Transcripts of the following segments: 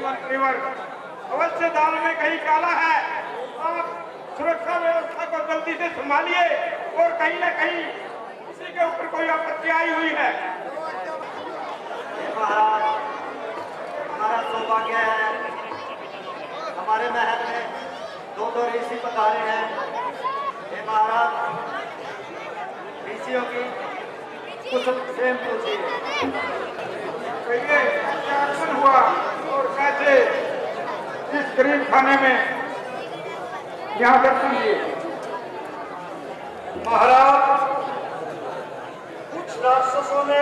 मंत्रीवर, अवश्य दाल में कहीं काला है। आप सुरक्षा व्यवस्था को जल्दी से संभालिए और कहीं न कहीं किसी के ऊपर कोई आपत्ति आई हुई है। महाराज, हमारा सौभाग्य है, हमारे महल में दो ऋषि पधारे हैं। हे महाराज, ऋषियों की कुछ प्रेम पूछिए। कहिए क्या अक्सर हुआ और कैसे इस गरीब खाने में यहाँ दर्शन दिए? महाराज, कुछ राक्षसों ने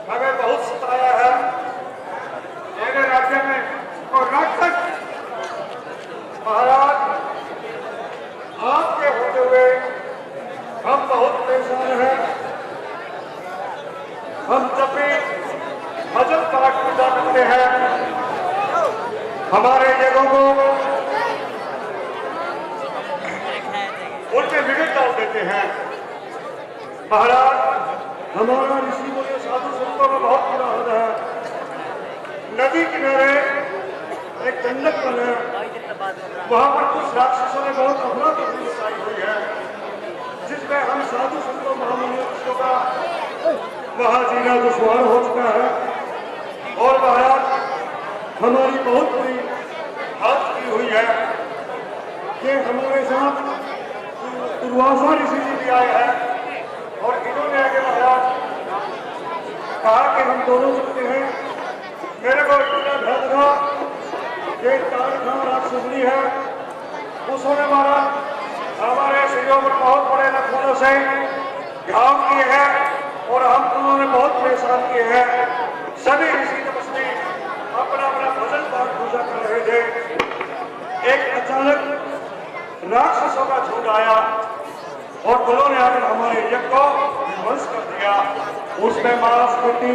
हमें बहुत सताया है। मेरे राज्य में और राक्षस महाराज, आपके होते हुए हम बहुत परेशान हैं। हम जब भी भजन पाठ पूजा करते हैं, हमारे जगहों को उनके बिगड़ डाल देते हैं। महाराज, हमारा ऋषि मुनि साधु संतों में बहुत बुरा हाल है। नदी किनारे एक जंगल बन है, वहां पर कुछ राक्षसों ने बहुत अफरा तफरी मचाई हुई है, जिसमें हम साधु संतों महामुनियों का वहां जीना दुश्वार हो चुका है। और महाराज, हमारी बहुत बुरी हालत की हुई है। ये हमारे साथ दुर्वासा ऋषि जी भी आए हैं और इन्होंने आगे महाराज कहा कि हम दोनों चलते हैं। मेरे को इतना भय लगा कि तारखा राक्षसनी है, उसने महाराज हमारे शरीरों पर बहुत बड़े नखूनों से घाव किए हैं और हम दोनों ने बहुत परेशान किए हैं। सभी ऋषि तपस्वी अपना अपना भजन पाठ पूजा कर रहे थे। एक अचानक राक्षसों का झुंड आया और उन्होंने आकर हमारे यज्ञ को ध्वंस कर दिया। उसमें मांस मिट्टी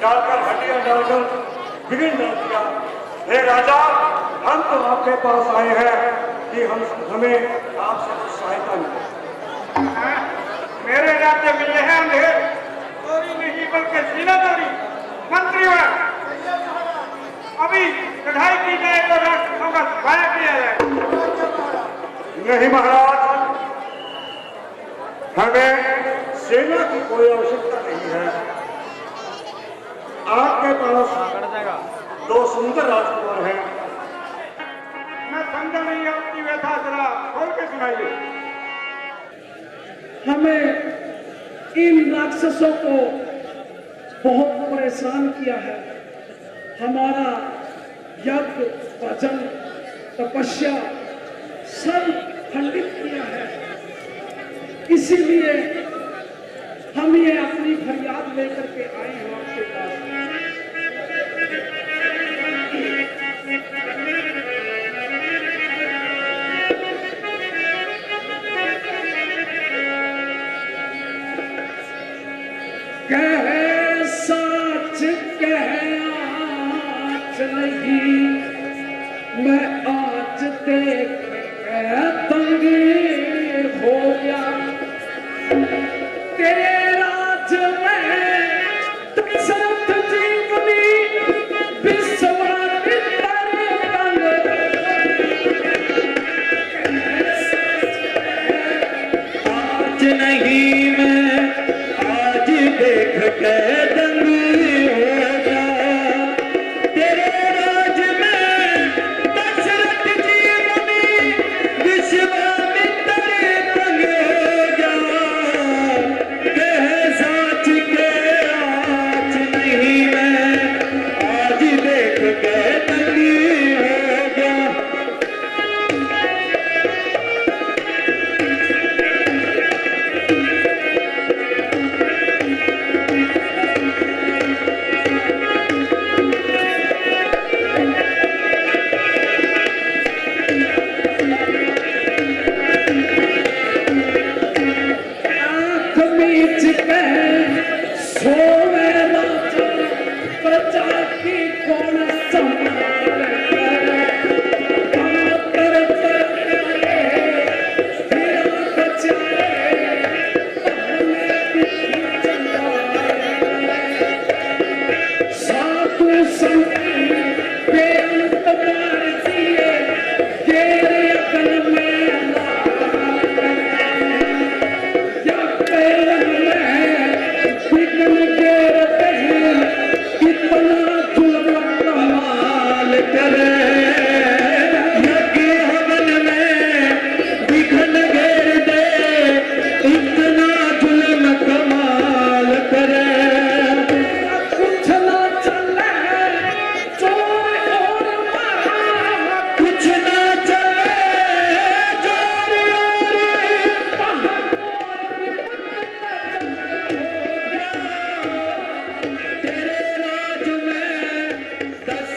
डालकर, हड्डियां डालकर बिगड़ डाल दिया। हे राजा, हम तो आपके पास आए हैं कि हमें आपसे कुछ सहायता मिले। मेरे राज्य में यह है अंधेर, चोरी नहीं बल्कि सीना चोरी। मंत्रीवर, अभी चढ़ाई की जाए तो राक्षसों का सफाया किया जाए। नहीं महाराज, हमें सेना की कोई आवश्यकता नहीं है। आपके पास दो सुंदर राजकुमार हैं। मैं समझा नहीं आपकी व्यथा, जरा खोल के सुनाइए। हमें इन राक्षसों को बहुत परेशान किया है। हमारा यज्ञ, भजन, तपस्या सब खंडित किया है। इसीलिए हम ये अपनी फरियाद लेकर के आए हैं आपके पास। कह सच कह आज नहीं, मैं आज देख तंग हो गया। तेरे राज में दशरथ जीवनी विश्वामित्र तंग। आज नहीं, मैं आज देख के दंग हो गया। तेरे राज में दशरथ जीवनी विश्वामित्र तंग हो गया। कह सच के आज नहीं, मैं आज देख के दंग हो गया। आँख मीच के सोवे राजा, प्रजा की कौन संभाले। हम करते फिर बचाए, हमें किसी चंगाए। साधु संत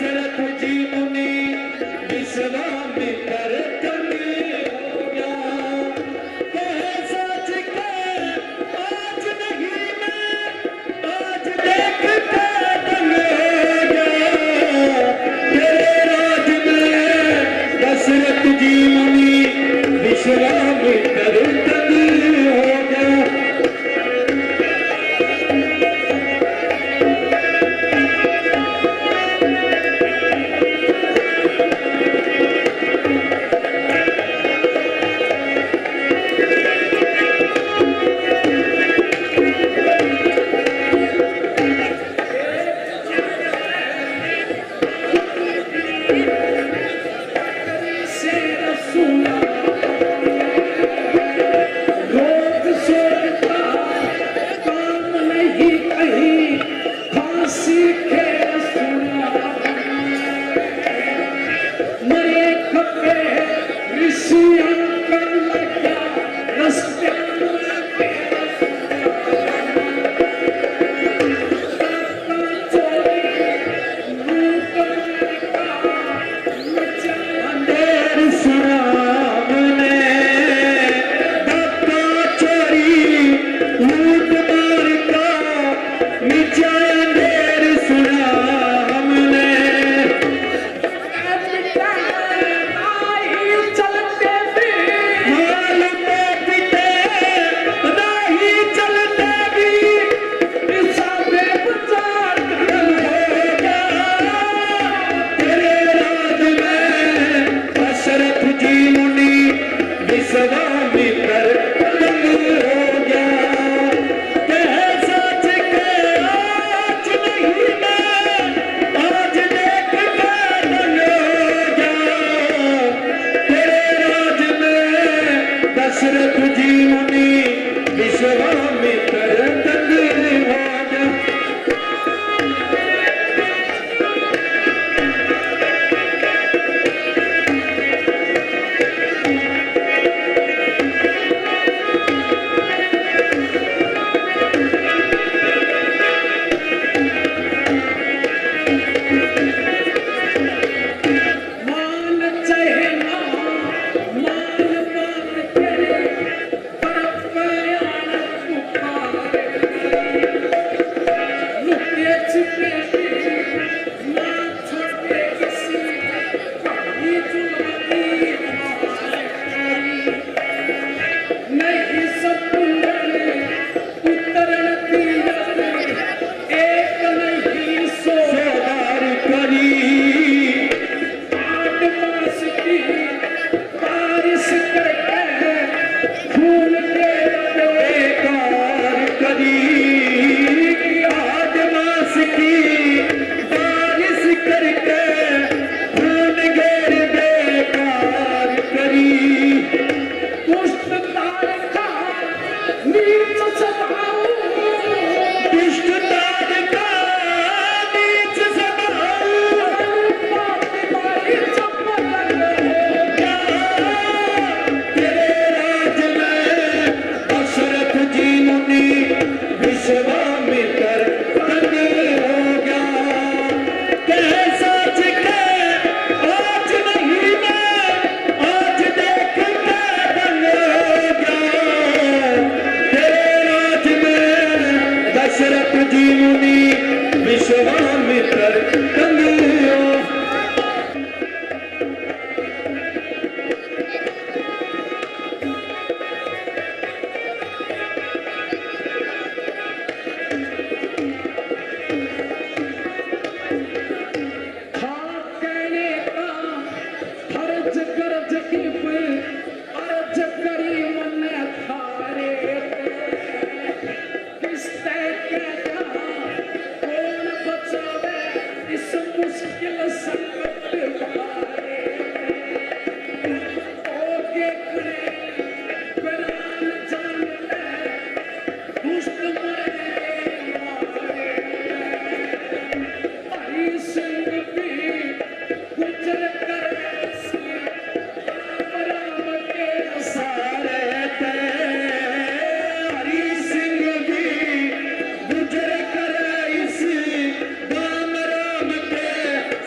दशरथ जी मुनि विश्वामित्र धन्य हो गया। कह सच के आज नहीं मैं, आज देख के धन्य हो गया। तेरे राज में दशरथ जी मुनि विश्वामित्र धन्य हो गया। दशरथ जी मुनि विश्वामित्र धन्य हो गया।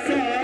सा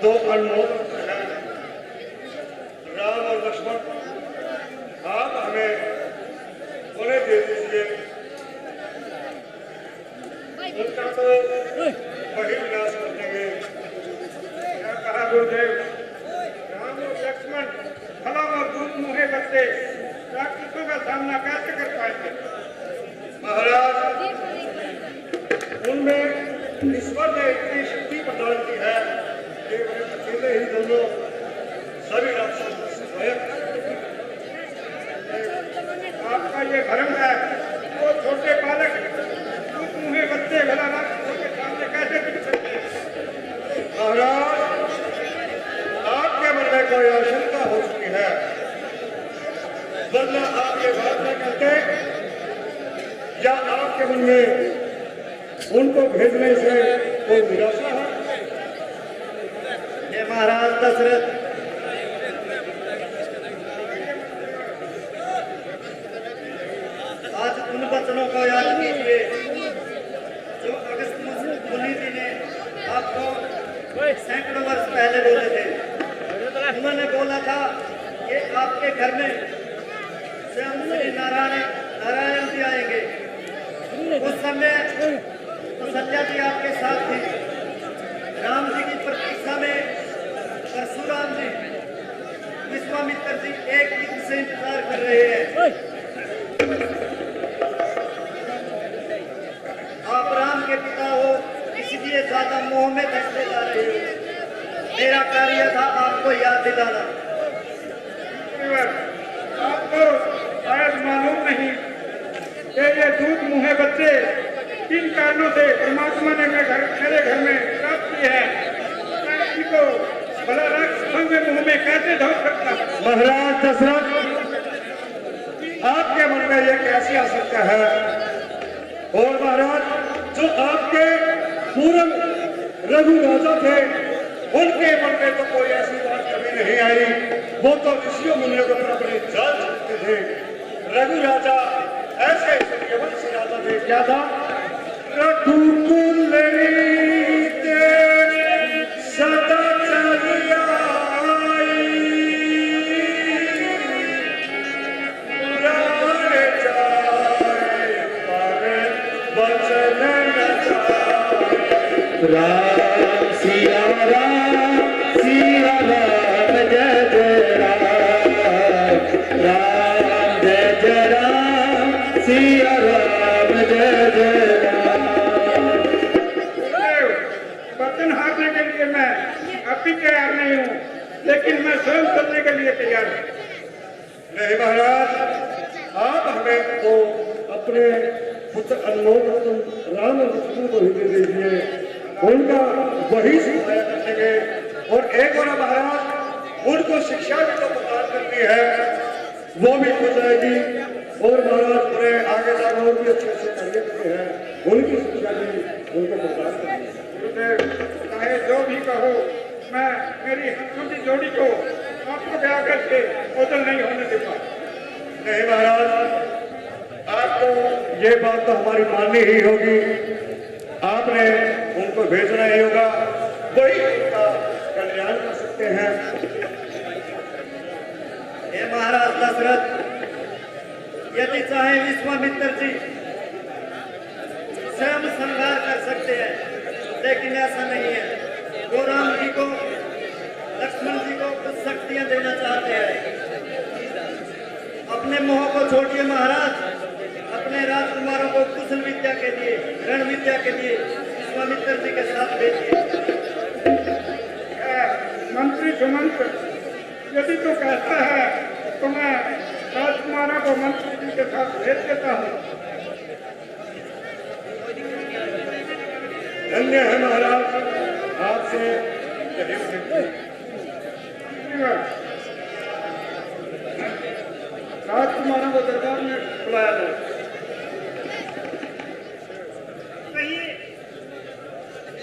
दो अनमोल रत्न हैं, राम और लक्ष्मण। आप हमें उन्हें दे दीजिए, उनका तो वही विनाश कर देंगे। क्या कहा गुरुदेव? राम और लक्ष्मण फला और दूध मुहे बच्चे राक्षसों का सामना कैसे कर पाएंगे? महाराज, उनमें ईश्वर ने इतनी शक्ति प्रदान की है कि वे अकेले ही दोनों सभी राक्षसों को स्वयं। आपका ये भ्रम है। वो छोटे बालक दूध मुहे बच्चे भला राक्षसों के सामने कैसे टिक सकते हैं? महाराज, आपके मन में कोई आशंका हो चुकी है, वरना आप ये बात न कहते, या आपके मन में उनको भेजने से कोई निराशा है? ये महाराज दशरथ, आज उन वचनों को याद कीजिए जो अगस्त मुनि जी ने आपको सैकड़ों वर्ष पहले बोले थे। उन्होंने बोला था कि आपके घर में स्वयं श्री नारायण जी आएंगे। उस समय कौशल्या जी आपके साथ थी। राम जी की प्रतीक्षा में परशुराम जी, विश्वामित्र जी एक युग से इंतजार कर रहे हैं। आप राम के पिता हो, इसलिए ज्यादा मोह में धंसते जा रहे हो। मेरा कार्य था आपको याद दिलाना। आपको शायद मालूम नहीं कि ये दूध मुहे बच्चे किन कारणों से परमात्मा ने मेरे घर में प्राप्त किए हैं। मैं इनको भला राक्षसों के मुंह में कैसे ढोक सकता हूँ? महाराज दशरथ, आपके मन में यह कैसी आ सकता है? और महाराज, जो आपके पूर्व रघु राजा थे, उनके मन में तो कोई ऐसी बात कभी नहीं आई। वो तो ऋषियों मुनियों के ऊपर अपनी जान चलते थे। रघु राजा ऐसे सूर्यवंशी राजा थे। क्या था? रघुकुल सदा चली आई, पुराण जाए पर वचन न जाए। राम सिया राम, सिया राम जय जय राम, राम जय जय राम, सिया राम जय जय राम। बर्तन हारने के लिए मैं अभी तैयार नहीं हूँ, लेकिन मैं स्वयं चलने के लिए तैयार हूँ। नहीं महाराज, आप हमें तो अपने पुत्र अनमोल रत्न राम और लक्ष्मण को ही दे दीजिए, उनका वही सहायता करेंगे। और एक और महाराज, उनको शिक्षा भी तो प्रदान करनी है, वो भी हो जाएगी। और महाराज उन्हें आगे जाकर और भी अच्छे अच्छे कार्य करते हैं, उनकी शिक्षा भी उनको प्रदान करनी है। गुरुदेव, चाहे जो भी कहो, मैं मेरी हाथों की जोड़ी को आपको ब्याह करके ओझल नहीं होने दूंगा। नहीं महाराज, आपको ये बात तो हमारी माननी ही होगी। आपने उनको भेजना ही होगा, वही उनका कल्याण कर सकते हैं। हे महाराज दशरथ, यदि चाहे विश्वामित्र जी स्वयं संहार कर सकते हैं, लेकिन ऐसा नहीं है। वो राम जी को, लक्ष्मण जी को कुछ शक्तियां देना चाहते हैं। अपने मोह को छोड़िए महाराज, अपने राजकुमारों को कुशल विद्या के लिए, रण विद्या के लिए विश्वामित्र जी के साथ भेजिए। मंत्री सुमंत, यदि तू कहता है तो मैं राजकुमारों को मंत्री जी के साथ भेज देता हूँ। धन्य है महाराज, आपसे यही विनती। राजकुमारों को दरबार में बुलाया जाए। कहिए,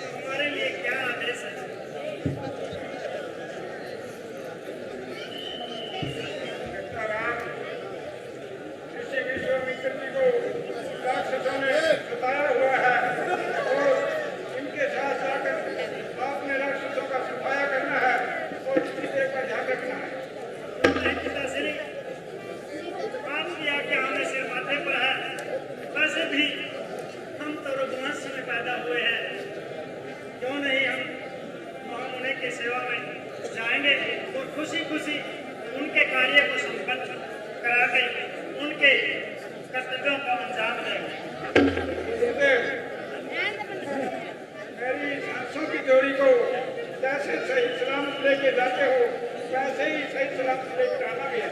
हमारे लिए क्या आदेश है? ऋषि विश्वामित्र जी को राक्षसों ने सताया हुआ है और इनके साथ जाकर आपने की सेवा में जाएंगे और खुशी खुशी उनके कार्य को संपन्न करा के उनके कर्तव्यों को अंजाम देंगे। गुरुदेव, मेरी सांसों की जोड़ी को जैसे सही सलामत लेके जाते हो वैसे ही सही सलामत लेकर आना भी है।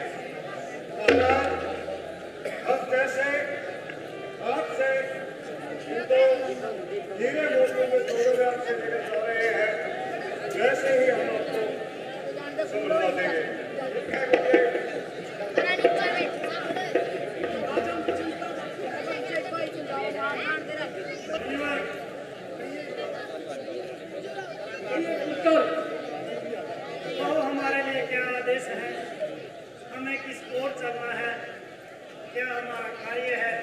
महाराज, अब जैसे आपसे इनको धीरे मोर्चे में जोड़ों में आपसे लेकर जा रहे हैं, वैसे ही हम आपको संभाल देंगे। ठीक है गुरुदेव। तो हमारे लिए क्या आदेश है, हमें किस ओर चलना है, क्या हमारा कार्य है,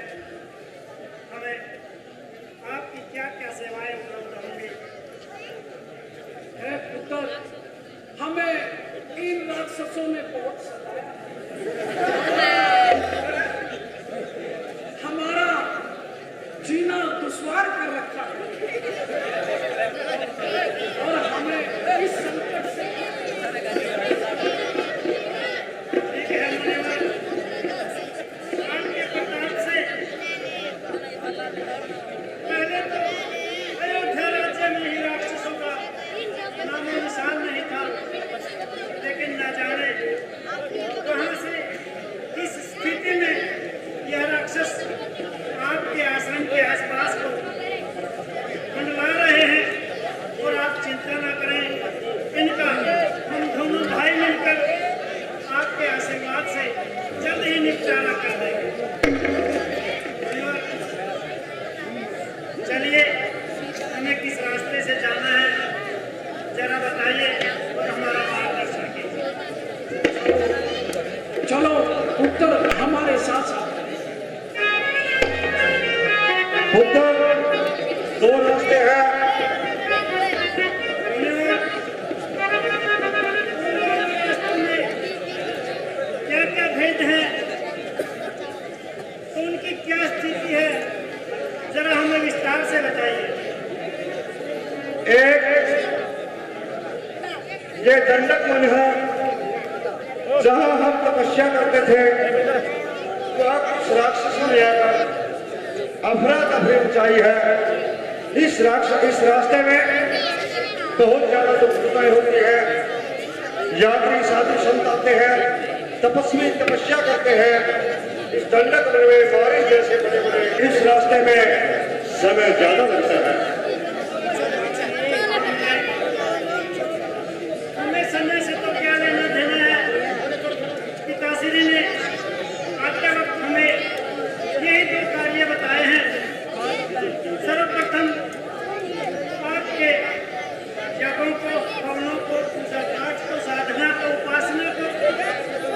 हमें आपकी क्या क्या सेवाएं उपलब्ध होंगी। है पुत्र, हमें इन राक्षसों ने बहुत सताया, हमारा जीना दुश्वार कर रखा है और हमें इस संकट से ठीक है मुनिवर, आपके प्रताप से पहले तो अयोध्या राज्य में ही राक्षसों का नामो निशान नहीं था, लेकिन न जाने कहां से इस स्थिति में यह राक्षस आपके आश्रम के आसपास को मंडरा रहे हैं। और आप चिंता न करें, इनका हम दोनों भाई मिलकर आपके आशीर्वाद से जल्द ही निपटारा कर देंगे। चलिए, हमें किस रास्ते से जाना है जरा बताइए और हमारा मार्गदर्शन कीजिए। चलो पुत्र, हमारे साथ साथ पुत्र, दो रास्ते हैं। क्या क्या भेद है, तो उनकी क्या स्थिति है, जरा हमें विस्तार से बताइए। एक, ये दंडक वन है जहां हम तपस्या करते थे, वहां कुछ राक्षसों ने आकर अफरा तफरी मचाई है। इस रास्ते में बहुत ज्यादा दुर्घटनाएं होती है। यात्री साधु संत आते हैं, तपस्वी तपस्या करते हैं। इस दंडक वन में बारिश जैसे बड़े बड़े इस रास्ते में समय ज्यादा लगता है। हमें समय से तो क्या लेना देना है, पिताश्री ने आते वक्त हमें यही दो कार्य बताए हैं। सर्वप्रथम आपके जगहों को, भवनों को, पूजा पाठ को, साधना को, उपासना को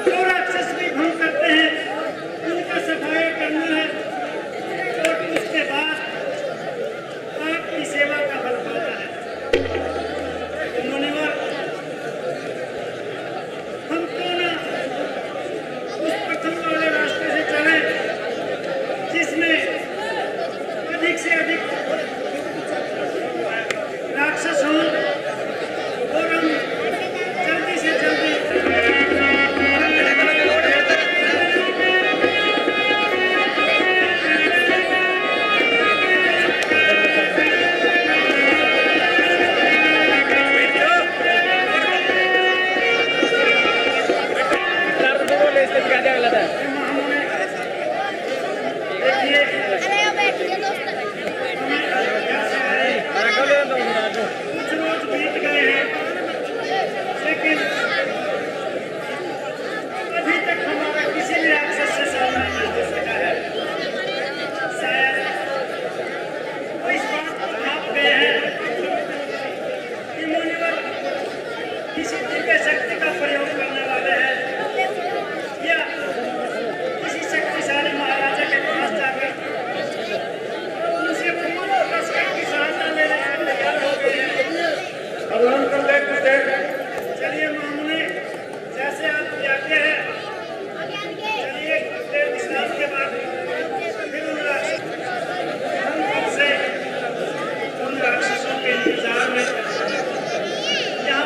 जो राक्षस भी भंग करते हैं उनका सफाया करना है। और उसके बाद आपकी सेवा का फल पाना है। मुनिवर, हम क्यों ना उस प्रथम वाले रास्ते से चलें जिसमें अधिक से अधिक राक्षस हों और हम जल्दी से जल्दी कुछ रोज बीत गए हैं, लेकिन अभी तक हमारा किसी भी राक्षस से सामना नहीं हो सका है। शायद वो इस बात को भाप गए हैं कि मुनिवर किसी दिव्य शक्ति का प्रयोग करने वाले हैं या किसी शक्तिशाली महाराजा के पास जाकर उनसे पूर्ण पुरस्कार की सहायता लेने के लिए तैयार हो गए हैं। अग्रहण कर ले गुरुदेव। चलिए मामूने, जैसे आप आज्ञा है, चलिए देर विश्राम के बाद फिर उन राक्षसों के इंतजार में यहाँ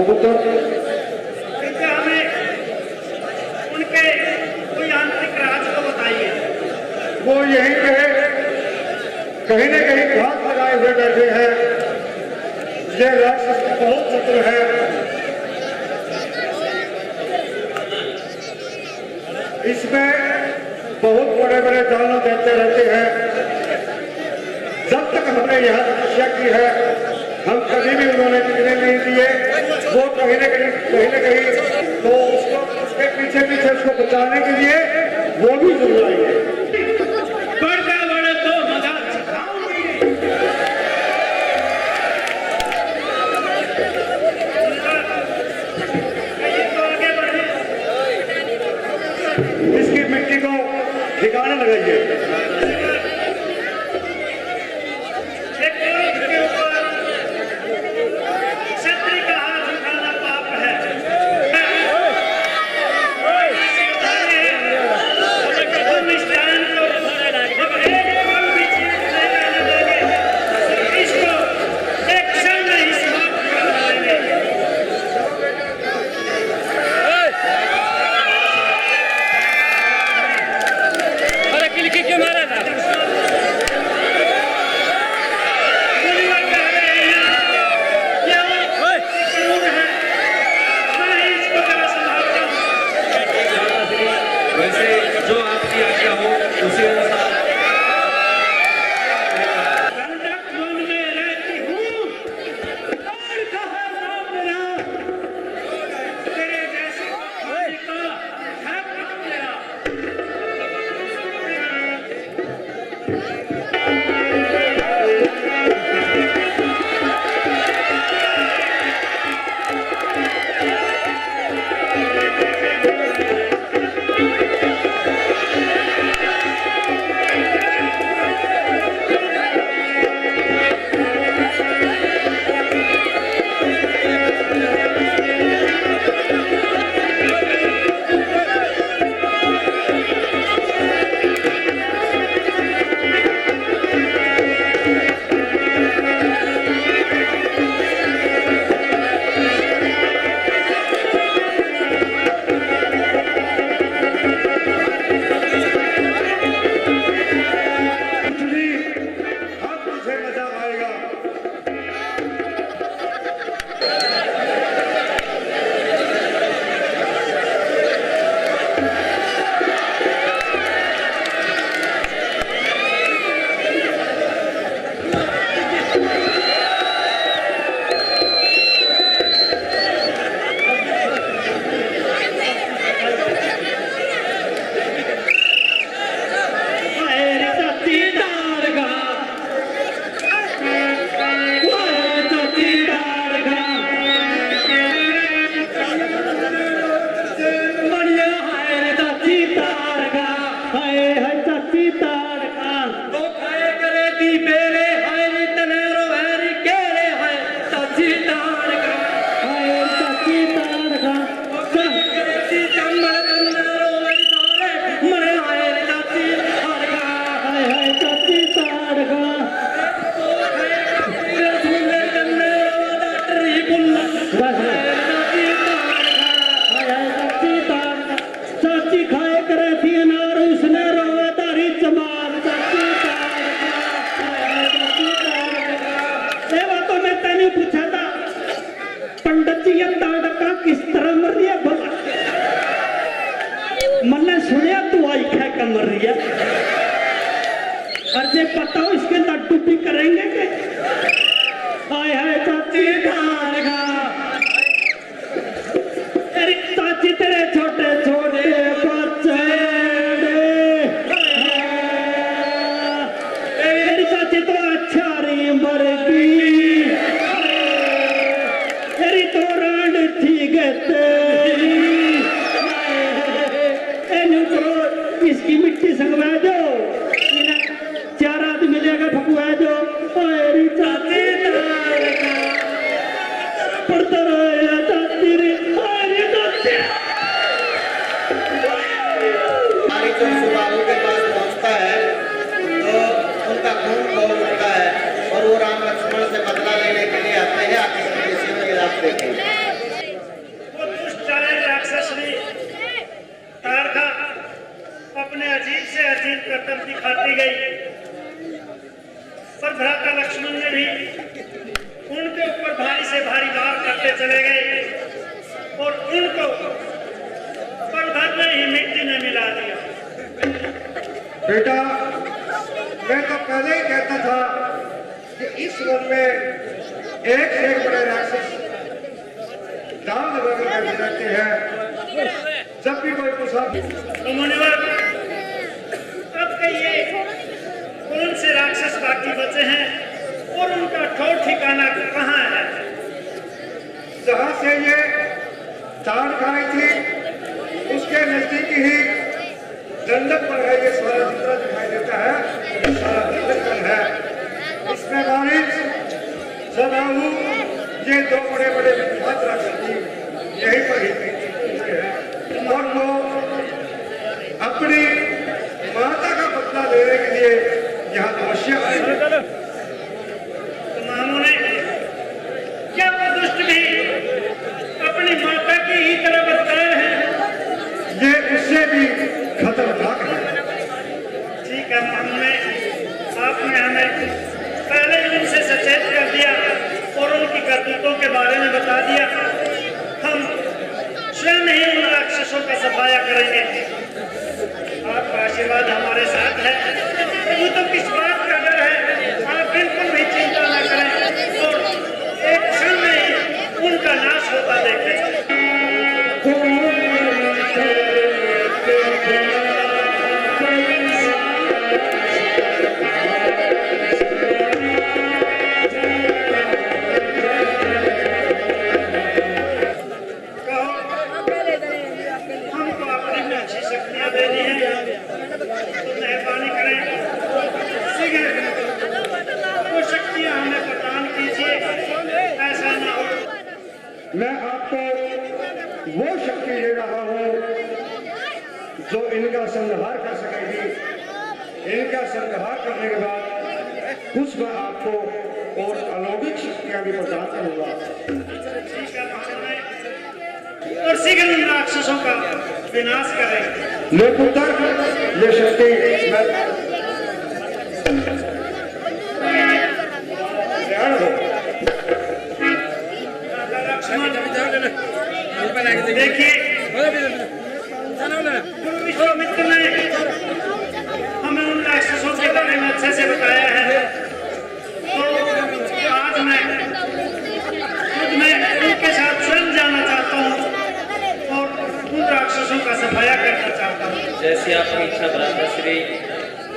पुत्र कृपया हमें उनके कोई आंतरिक राज को बताइए। वो यहीं पे कहीं न कहीं घात लगाए हुए बैठे हैं। ये राक्षस बहुत चतुर है। इसमें बहुत बड़े बड़े दानव देते रहते हैं। जब तक हमने यहाँ तपस्या की है हम कभी भी उन्होंने टिकने नहीं दिए। वो कहीं न कहीं तो उसको उसके पीछे पीछे उसको बचाने के लिए वो भी जरूर आएंगे। बड़े बड़े तो मजा सिखाऊंगी। ये तो आगे बढ़े। इसकी मिट्टी को ठिकाना लगाइए। एक पुरुष के ऊपर क्षत्रिय का हाथ उठाना पाप है। हम इस टाइम को अब एक पल भी चीज नहीं रहने देंगे। इसको एक क्षण नहीं समाप्त कर देंगे। अरे किलकी क्यों मारा था? मुनिवर कह रहे हैं ये वो कानून है। मैं इसको जरा संभालता हूँ। वैसे जो आपकी आज्ञा हो उसी अनुसार कंडक्ट वन में रहती हूँ और कहा नाम मेरा तेरे जैसे खाने का है काम मेरा। अब तुझे मजा आएगा। चाची खाए करे थी अनार उसने रोवे तारी चमार। सेवा तो मैं तेने पूछा था पंडित जी ये ताड़का किस तरह मर रही है भला? मैंने सुनिया तू आई खा कर मर रही है। और जे पता हो इसके लड्डू भी करेंगे के? हाय हाय चाची खाएगा तेरी चाची तेरे छोटे छोटे बच्चे तेरी चाची तो अच्छा रही मर गई। तेरी तो रांड थी गई। इसकी मिट्टी संगवा दो चार आदमी मिलेगा फकुआ दो। तेरी चाची करतब दिखाती गई, पर भ्राता लक्ष्मण ने भी उनके ऊपर भारी से भारी वार करते चले गए और उनको पल भर में ही मिट्टी में मिला दिया। बेटा, मैं तो पहले ही कहता था कि इस वन में एक से एक बड़े राक्षस दाम लगाकर रहते हैं। जब भी कोई मुसाफिर तो मुनिवर, अब कहिए कौन से राक्षस बाकी बचे हैं और उनका ठौर ठिकाना कहाँ है? जहाँ से ये चार खाई थी उसके नजदीक ही दंडक पर है। ये सारा जितना दिखाई देता है ये सारा दंडक पर है। इसमें बारिश सदाहू ये दो बड़े बड़े विख्यात राक्षस थी, यही पर ही है और वो अपनी माता का बदला लेने के लिए यहाँ तपस्या करेंगे। तो मामू ने क्या वो दुष्ट भी अपनी माता की ही तरह बदलाए हैं? ये उससे भी खतरनाक है। ठीक है मामू ने, आपने हमें पहले ही उनसे सचेत कर दिया और उनकी करतूतों के बारे में बता दिया। हम स्वयं ही उन राक्षसों का सफाया करेंगे। आपका आशीर्वाद हमारे साथ है, वो तो किस बात का डर है? आप बिल्कुल भी चिंता न करें और एक क्षण में ही उनका नाश होता देखें। हमको अपनी अच्छी शक्तियाँ देनी है, तो मेहरबानी करें शीघ्र वो शक्तियाँ हमें प्रदान कीजिए, ऐसा न हो। मैं आपको वो शक्ति दे रहा हूँ जो इनका संहार कर सकेगी। इनका संहार करने के बाद कुछ मैं आपको और अलौकिक शक्तियाँ भी प्रदान करूँगा। ठीक है महाराज, और शीघ्र उन राक्षसों का विनाश करें। ले पुत्र, ये शक्ति मैं ध्यान हो। देखिए, विश्वामित्र ने हमें उन राक्षसों के बारे में अच्छे से बताया है, तो आज मैं उनके साथ स्वयं जाना चाहता हूँ और उन राक्षसों का सफाया करना चाहता हूँ। जैसी आपकी इच्छा भ्राताश्री,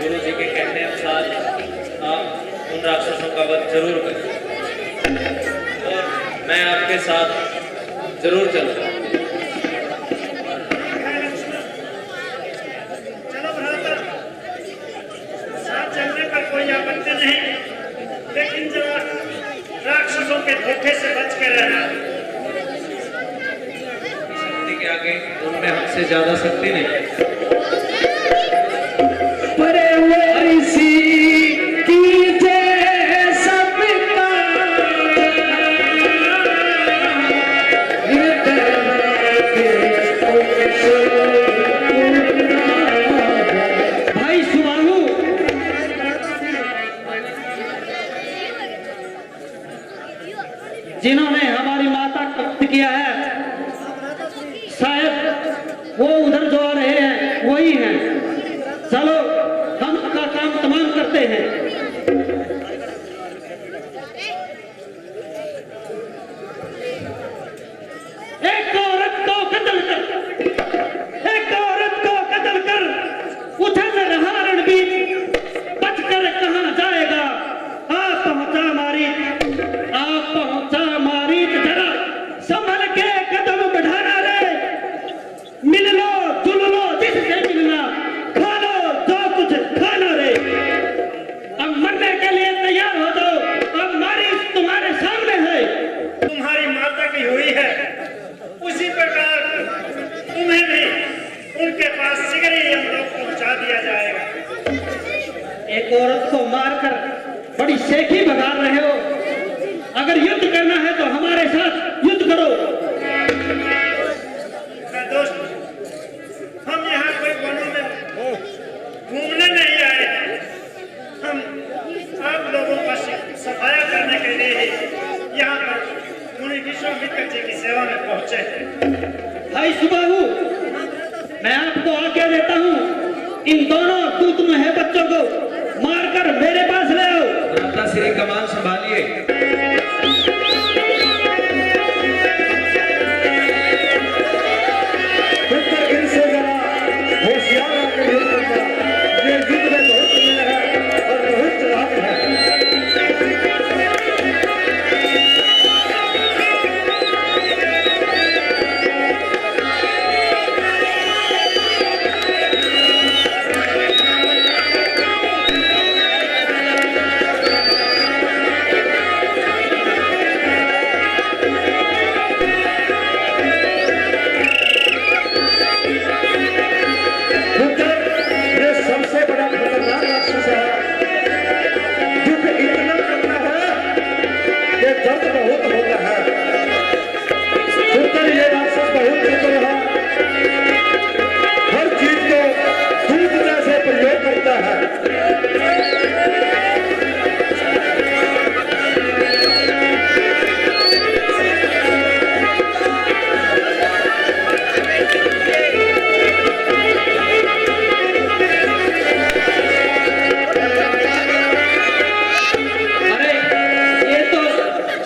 गुरु जी के कहने अनुसार आप उन राक्षसों का वध जरूर करें और मैं आपके साथ जरूर चलूंगा। चलो भ्राता, साथ चलने पर कोई आपत्ति नहीं, लेकिन जरा राक्षसों के धोखे से बच कर रहना। शक्ति के आगे उनमें हमसे ज्यादा शक्ति नहीं। जिन्होंने हमारी माता का वध किया है, शायद वो उधर जो आ रहे हैं वही हैं। चलो हम अपना काम तमाम करते हैं। एक औरत को कत्ल कर उधर रहा रणबीर, बचकर कहाँ जाएगा? आप पहुंचा मारी जरा संभल के कदम बढ़ाना रे। मिल लो जुल लो जिससे मिलना, खा लो जो कुछ खाना रे। अब मरने के लिए तैयार हो जाओ, अब मारी तुम्हारे सामने है। तुम्हारी माता की हुई है, उसी प्रकार तुम्हें भी उनके पास शीघ्र ही हम लोग पहुंचा दिया जाएगा। एक औरत को मारकर बड़ी शेखी बगा रहे हो। अगर युद्ध करना है तो हमारे साथ युद्ध करो। दोस्त, हम यहाँ कोई वनों में घूमने नहीं भाई सुबाहू, मैं आपको आज्ञा देता हूँ, इन दोनों दूत मुहे बच्चों को मारकर मेरे पास ले आओ। माता श्री कमान संभालिए। इनसे जरा होशियार आकर युद्ध करना। ये युद्ध में बहुत तेज है और बहुत चालाक है।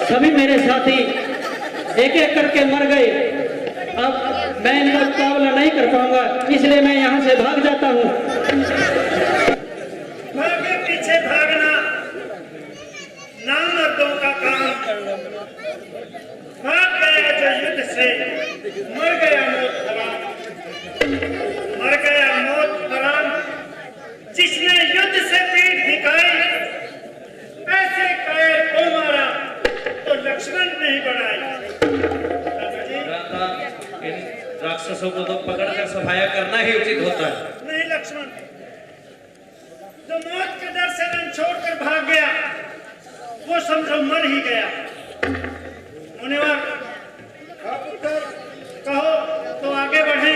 सभी मेरे साथी एक एक करके मर गए। अब मैं इनका मुकाबला नहीं कर पाऊंगा, इसलिए मैं यहाँ से भाग जाता हूँ। आगे पीछे भागना ना मर्दों का काम। भाग गया जो युद्ध से, मर गया मौत हराम। मर गया मौत हराम जिसने युद्ध से पीठ दिखाई। ऐसे कायर को मारा तो लक्ष्मण नहीं बढ़ाई। भ्राता, इन राक्षसों को तो पकड़कर सफाया करना ही उचित होता है। नहीं लक्ष्मण, जो मौत के डर से रण छोड़कर भाग गया वो समझो मर ही गया। मुनिवर कहो तो आगे बढ़े।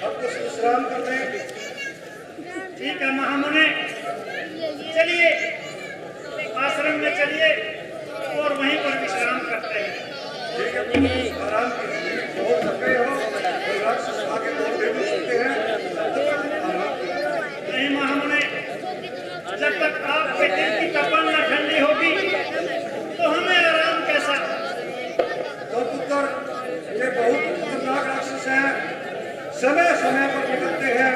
आप कुछ विश्राम कर दें। ठीक है महामुनि, चलिए आश्रम में चलिए और वहीं पर विश्राम करते हैं। ठीक है, आराम कीजिए। बहुत थके हो और राक्षस आगे बहुत देर सकते हैं। नहीं महामुनि, जब तक आपके दिल की तपन न ठंडी होगी तो हमें आराम कैसा। तो पुत्र, ये बहुत खतरनाक राक्षस हैं। समय समय पर निकलते हैं।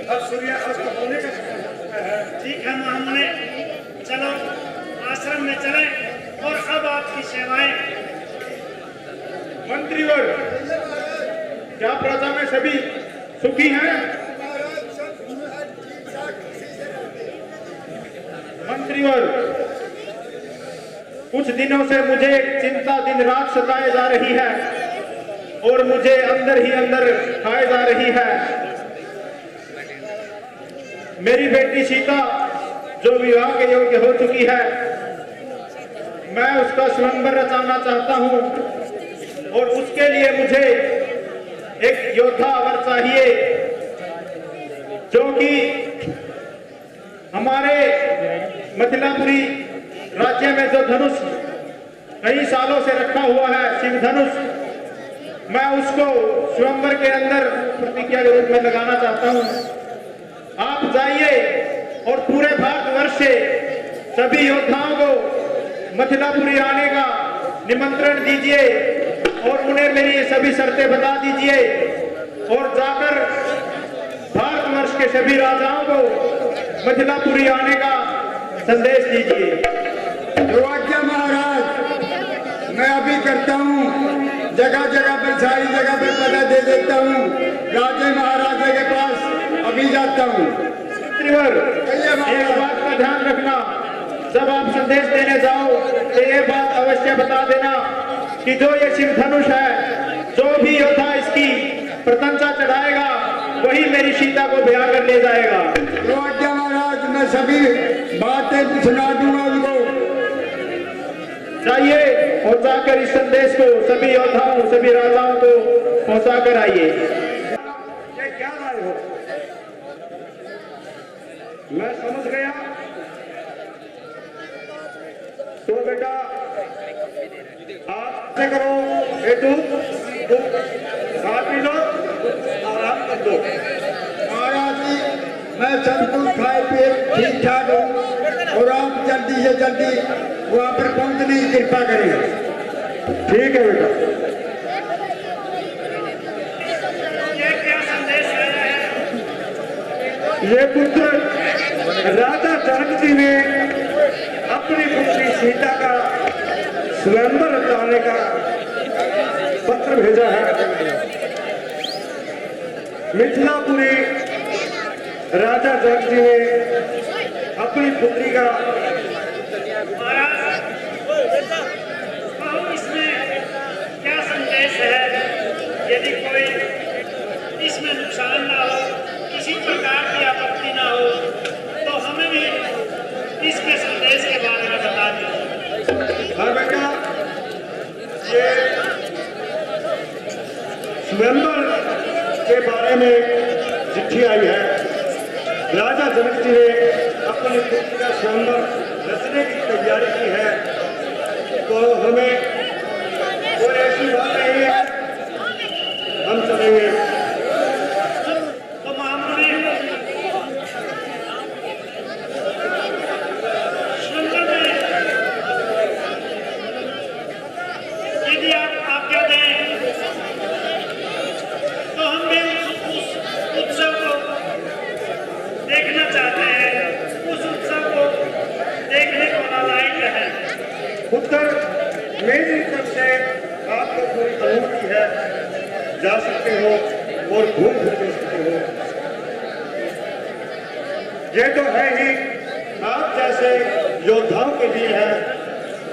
अब सूर्य अस्त होने का समय है। ठीक है महामुनि, चलो आश्रम में चलें और अब आपकी सेवाएं। मंत्रीवर, क्या प्रजा में सभी सुखी हैं? मंत्रीवर, कुछ दिनों से मुझे एक चिंता दिन रात सताए जा रही है और मुझे अंदर ही अंदर खाए जा रही है। मेरी बेटी सीता जो विवाह के योग्य हो चुकी है, मैं उसका स्वयंवर रचाना चाहता हूं और उसके लिए मुझे एक योद्धा वर चाहिए जो कि हमारे मिथिलापुरी राज्य में जो धनुष कई सालों से रखा हुआ है, शिव धनुष, मैं उसको स्वयंवर के अंदर प्रतिज्ञा के रूप में लगाना चाहता हूं। आप जाइए और पूरे भारतवर्ष से सभी योद्धाओं को मिथिलापुरी आने का निमंत्रण दीजिए और उन्हें मेरी सभी शर्तें बता दीजिए और जाकर भारतवर्ष के सभी राजाओं को मिथिलापुरी आने का संदेश दीजिए। जो आज्ञा महाराज, मैं अभी करता हूँ। जगह जगह पर सारी जगह पर पता दे देता हूँ। राजे महाराजा के पास अभी जाता हूँ। त्रिवर, एक बात का ध्यान रखना, जब आप संदेश देने जाओ तो ये बात अवश्य बता देना कि जो ये शिव धनुष है, जो भी योद्धा इसकी प्रशंसा चढ़ाएगा वही मेरी सीता को ब्याह कर ले जाएगा। जो आज्ञा महाराज, मैं सभी बातें सुना दूंगा उनको। जाइए और जाकर इस संदेश को सभी योद्धाओं सभी राजाओं को पहुंचा कर आइए। ये क्या राय हो? मैं समझ गया। तो बेटा आप से करो ये दूध खा पी लो, आराम कर दो। महाराज जी, मैं सब कुछ खाए पिए ठीक ठाक हूँ और आप जल्दी से जल्दी वहाँ पर पहुँचने की कृपा करें। ठीक है बेटा। ये क्या संदेश है? ये पुत्र राजा जनक जी ने अपनी पुत्री सीता का स्वयंवर रचाने का पत्र भेजा है। मिथिलापुरी राजा जनक जी ने अपनी पुत्री का महाराज, कहूँ इसमें क्या संदेश है? यदि कोई इसमें नुकसान ना हो, किसी प्रकार की आपत्ति ना हो, तो हमें भी इसके संदेश के बारे में बता दीजिए। हाँ बेटा, ये स्वयंवर के बारे में चिट्ठी आई है। राजा जनक जी ने अपनी पुत्री का स्वयंवर रचने की तैयारी की है, तो हमें कोई ऐसी बात नहीं है, हम चलेंगे। तो महामुनि, स्वयंवर में यदि आप आज्ञा दें तो हम भी उस उत्सव को देखना चाहते हैं। उस उत्सव को देखने को लायक है। पुत्र, मेरी तरफ से आपको पूरी अनुमति है, जा सकते हो और घूम फिर भी सकते हो। ये तो है ही आप जैसे योद्धाओं के लिए है,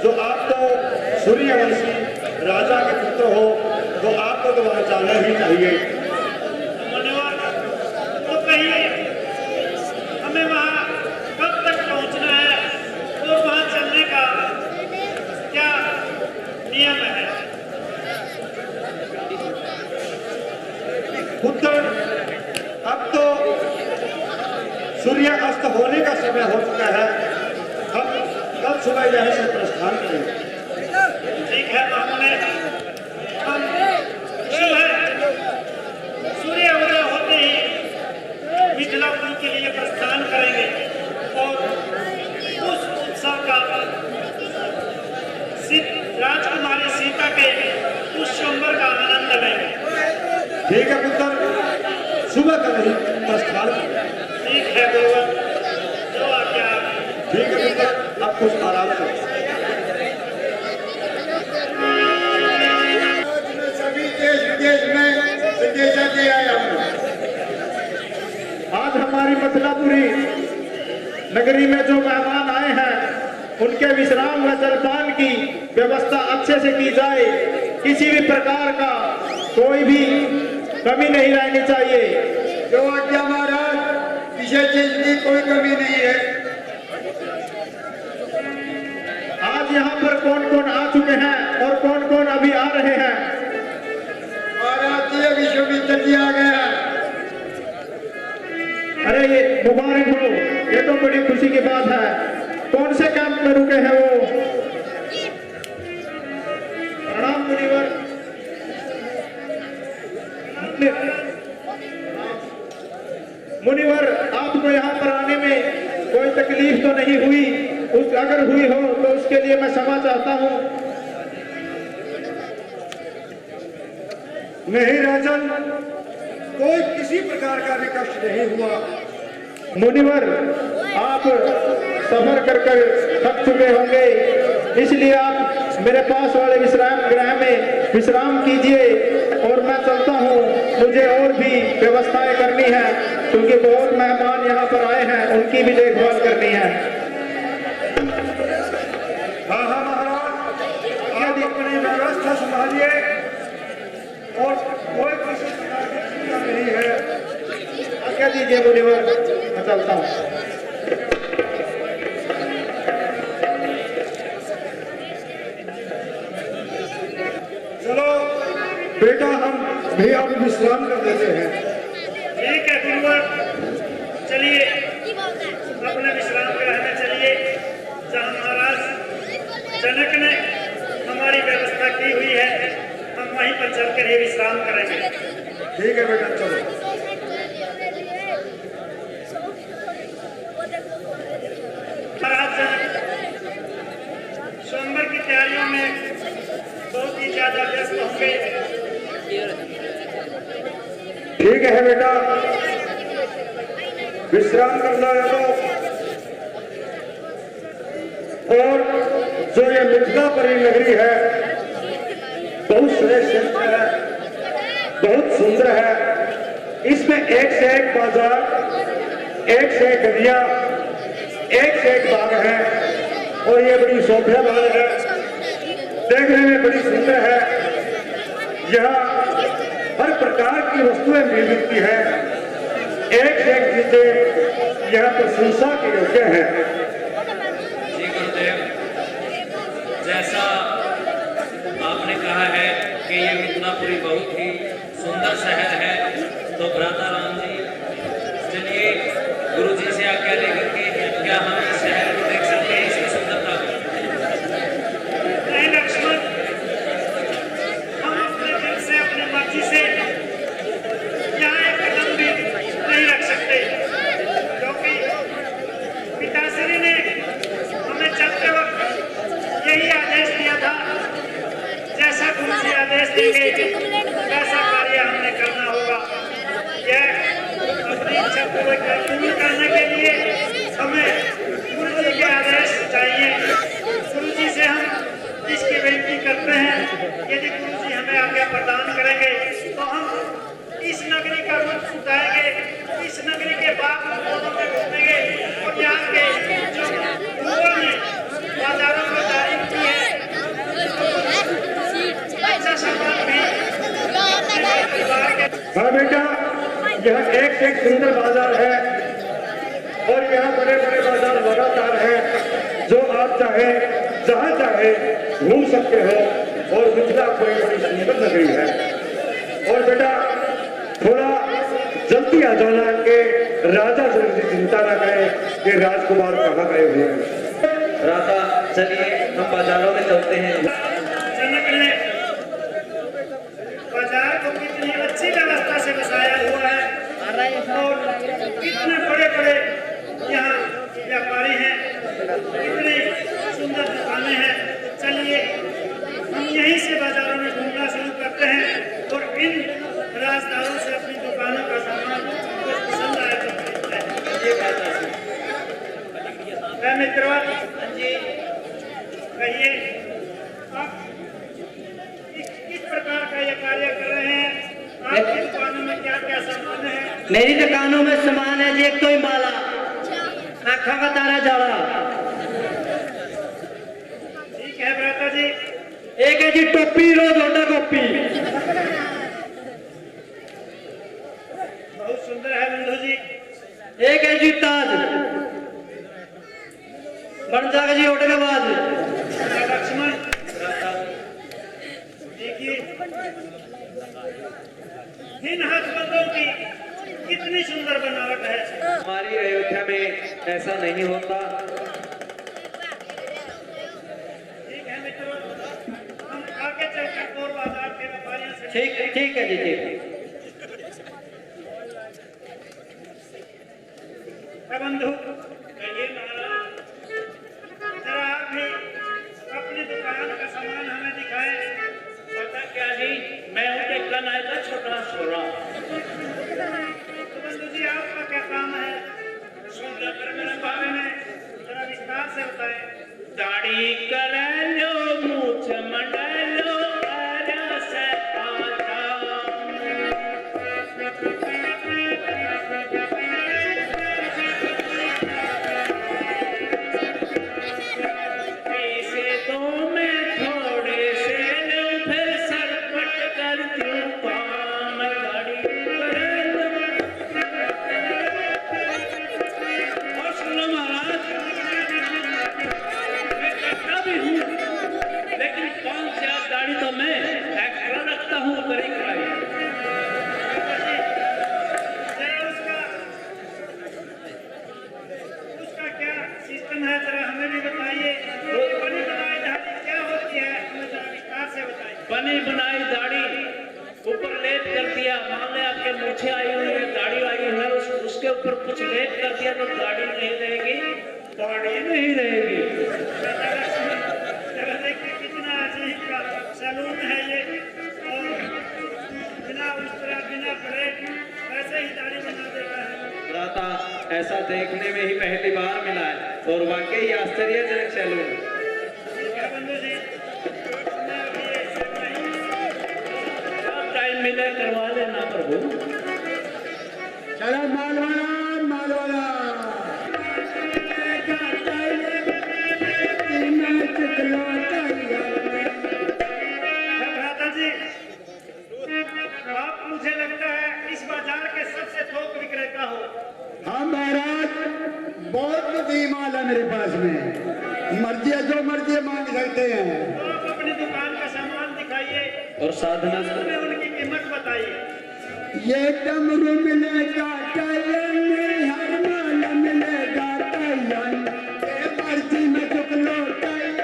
जो आप तो सूर्यवंशी राजा के पुत्र हो, तो आपको तो वहां जाना ही चाहिए। मुनिवर, तो कहिए हमें वहाँ कब तक पहुँचना है और वहाँ चलने का क्या नियम है? पुत्र, अब तो सूर्य अस्त होने का समय हो चुका है। हम कल सुबह यहाँ से प्रस्थान करेंगे। ठीक है महामुनि, हम सुबह सूर्य उदय होते ही मिथिलापुर के लिए प्रस्थान करेंगे और उस उत्सव का राजकुमारी सीता के उस स्वयंवर का आनंद लेंगे। ठीक है पुत्र, सुबह का नहीं प्रस्थान करेंगे। ठीक है गुरुवर, जो आज्ञा आप। ठीक है पुत्र, आप कुछ आराम करो। आज मैं सभी देश विदेश में संदेशा दे आया हूँ। आज हमारी मथुरापुरी नगरी में जो मेहमान आए हैं, उनके विश्राम व जलपान की व्यवस्था अच्छे से की जाए। किसी भी प्रकार का कोई भी कमी नहीं रहनी चाहिए। जो आज्ञा महाराज, किसी चीज की कोई कमी नहीं है। आज यहाँ पर कौन कौन आ चुके हैं और कौन कौन अभी आ रहे हैं? महाराज जी, अभी सुमित्र जी आ गए हैं। अरे ये मुबारक हो, ये तो बड़ी खुशी की बात है। कौन से कैंप में रुके हैं वो? प्रणाम मुनिवर। मुनिवर, आपको यहाँ पर आने में कोई तकलीफ तो नहीं हुई? अगर हुई हो तो उसके लिए मैं क्षमा चाहता हूँ। नहीं राजन, कोई किसी प्रकार का भी कष्ट नहीं हुआ। मुनिवर, आप सफर कर थक चुके होंगे, इसलिए आप मेरे पास वाले विश्राम गृह में विश्राम कीजिए और मैं चलता हूँ। मुझे और भी व्यवस्थाएं करनी है, क्योंकि बहुत मेहमान यहाँ पर आए हैं, उनकी भी देखभाल करनी है। हाँ हाँ महाराज, आप अपनी व्यवस्था संभालिए और कोई किसी प्रकार की चिंता नहीं है। आज्ञा दीजिए मुनिवर, मैं चलता हूँ। चलो बेटा, हम भी अब विश्राम कर देते हैं। ठीक है गुरुवर, चलिए अपने विश्राम गृह में चलिए, जहाँ महाराज जनक ने चलिए विश्राम करेंगे। ठीक है बेटा, चलो। महाराज स्वयंवर की तैयारियों में बहुत ही ज्यादा व्यस्त होंगे। ठीक है बेटा, विश्राम करना है तो। और जो ये मिथिलापुरी नगरी है बहुत श्रेष्ठ क्षेत्र है, बहुत सुंदर है। इसमें एक से एक बाजार, एक से एक गलियां, एक से एक बाग है। और ये बड़ी शोभा बाग है, देखने में बड़ी सुंदर है। यहाँ हर प्रकार की वस्तुएं मिलती है, एक से एक चीजें यहाँ प्रशंसा के योग्य है। जी गुरुदेव, जैसा आपने कहा है कि ये मिथिलापुरी बहुत ही सुंदर शहर है, तो भ्राता राम जी चलिए गुरु जी से आज्ञा लेकर के क्या हम इस शहर को देख सकते हैं, इसकी सुंदरता को? नहीं लक्ष्मण, हम अपने दिल से अपनी मर्जी से यहाँ एक कदम भी नहीं रख सकते, क्योंकि पिताश्री ने हमें चलते वक्त यही आदेश दिया था, जैसा गुरु जी आदेश देंगे वैसा कार्य हमने करना होगा। यह अपनी इच्छा पूर्ण करने के लिए हमें गुरु जी के आदेश चाहिए। गुरु जी से हम इसकी विनती करते हैं, यदि गुरु जी हमें आज्ञा प्रदान करेंगे तो हम इस नगरी का लुत्फ उठाएंगे, इस नगरी के बाग बगीचों में घूमेंगे और यहाँ के जो लोगों ने बाजारों में तारीफ की है, अच्छा सामान भी अपने परिवार के। हाँ बेटा, यहाँ एक से एक सुंदर बाजार है और यहाँ बड़े बड़े बाजार लगातार हैं, जो आप चाहे जहाँ चाहे घूम सकते हो। और मिथिलापुरी बड़ी सुंदर नगरी है। और बेटा थोड़ा जल्दी आ जाना कि राजा जल्दी चिंता न करे कि राजकुमार कहाँ गए हुए हैं। भ्राता चलिए हम बाजारों में चलते हैं। जनक ने बाजार को कितनी अच्छी व्यवस्था से बसाया हुआ है और कितने बड़े बड़े यहाँ व्यापारी हैं, कितनी सुंदर दुकानें हैं। चलिए हम यहीं से बाजारों में घूमना शुरू करते हैं और इन राजदारों से अपनी दुकानों का सामान कुछ पसंद आए तो खरीदते हैं। मित्रों जी कहिए आप किस प्रकार का ये कार्य कर रहे हैं? आपकी दुकानों में क्या क्या सामान है? मेरी दुकानों में सामान है जी, एक तो ही माला, आँखों का तारा जाला, ठीक है भ्राता जी। एक है जी टोपी, रोज होटा कॉपी, बहुत सुंदर है बंधु जी। एक है जी ताज, बन जाएगा जी होटे के बाद। लक्ष्मण देखिए इन हाथबंदों की कितनी सुंदर बनावट है। हमारी अयोध्या में ऐसा नहीं होता। ठीक है मित्रों, हम आगे चलकर और बाजार के व्यापारियों से ठीक ठीक है जी, ठीक। बंधु कहिए महाराज, जरा आप भी अपनी दुकान का सामान हमें दिखाएं। पता क्या जी, मैं हूँ देखकर आया था छोटा छोरा। तो बंधु जी आपका क्या काम है? इस बारे में जरा विस्तार से बताएं। दाढ़ी कर लो, मूछ मंडा लो, आजा से आजा। पैसे तो मैं थोड़े से लूं, फिर सरपट कर दूं काम। दाढ़ी कर लो। और सुनो महाराज, मैं करता भी हूँ, लेकिन 5,000 दाढ़ी तो मैं एक्स्ट्रा रखता हूँ करी कराई। जरा उसका क्या सिस्टम है, जरा हमें भी बताइए। बनी बनाई दाढ़ी क्या होती है, हमें जरा विस्तार से बताइए। बनी बनाई दाढ़ी ऊपर लेप कर दिया, मान ले आपके मूछे आई हुई है, दाढ़ी आई हुई है, उसके ऊपर कुछ लेप कर दिया तो दाढ़ी नहीं रहेगी, दाढ़ी नहीं रहेगी। देखिए कितना अजीब का सैलून है ये, और बिना उस्तरा बिना ब्रेक वैसे ही दाढ़ी बना देता है। भ्राता ऐसा देखने में ही पहली बार मिला है और वाकई आश्चर्यजनक सैलून। बंधु जी, मैं अभी ऐसे नहीं, जब टाइम मिले करवा लेना प्रभु। चलो मालवाड़ा मालवाड़ा भ्राता जी, आप मुझे लगता है इस बाजार के सबसे थोक विक्रेता हो। हाँ महाराज, बहुत बुद्धि माल है मेरे पास में, मर्जी है जो मर्जी मांग सकते हैं। तो आप अपनी दुकान का सामान दिखाइए और साधना हमें उनकी कीमत बताइए। ये डमरू मिलेगा टायन, हर माल मिलेगा टायन, ये मर्जी में चुक लो टायन,